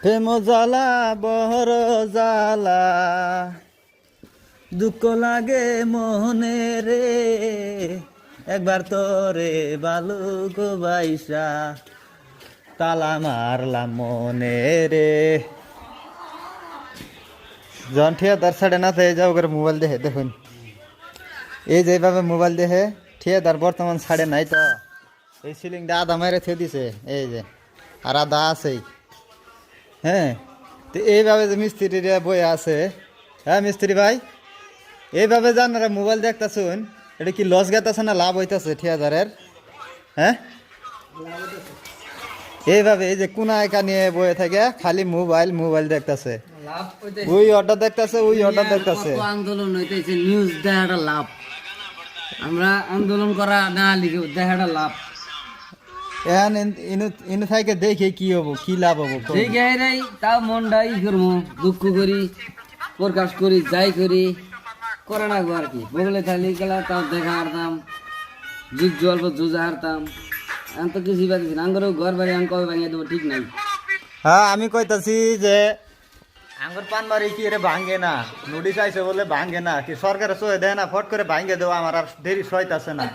প্রেম জ্বালা বহর জ্বালা দুঃখ লাগে মনে রে একবার তোরে বালুক বাইসা তালা মারলাম মনে রে যখন ঠিকাদার ছাড়ে না তো যাও করে মোবাইল দেখে দেখুন এই যেভাবে মোবাইল দেখে ঠিকাদার বর্তমান ছাড়ে নাই তো এই সিলিংটা আধা মেরে থে দিছে এই যে আর আধা আছেই হ্যাঁ তো এইভাবে যে মিস্ত্রিরা বয়ে আছে হ্যাঁ মিস্ত্রি ভাই এইভাবে জানারা মোবাইল দেখতেছুন এটা কি লস গেতেছে না লাভ হইতেছে ঠিকাদারের হ্যাঁ এইভাবে এই যে কোনায় নিয়ে বয়ে থাকে খালি মোবাইল মোবাইল দেখতেছে ওই অর্ডার দেখতেছে ওই অর্ডার দেখতেছে আন্দোলন হইতেছে নিউজ দেখাটা লাভ আমরা আন্দোলন করা না লিখে দেখাটা লাভ এখন ইনু থাকে দেখে কি হবো কি লাভ হবো দেখে নাই তাও মনটা ই করবো দুঃখ করি প্রকাশ করি যাই করি করে না গো আর কি বগলে থালি গেলা তাও দেখা হারতাম যুগ জল জুজা হারতাম এখন তো কিছুই পাচ্ছি না আঙ্গরেও ঘর বাড়ি আঙ্ক ভাঙিয়ে দেবো ঠিক নাই হ্যাঁ আমি কইতাছি যে আঙ্গুর পান বাড়ি কি রে ভাঙ্গে না নোটিশ আইছে বলে ভাঙ্গে না কি সরকারে সয়ে দেয় না ফট করে ভাঙ্গে দেওয়া আমার আর দেরি সইতাছে না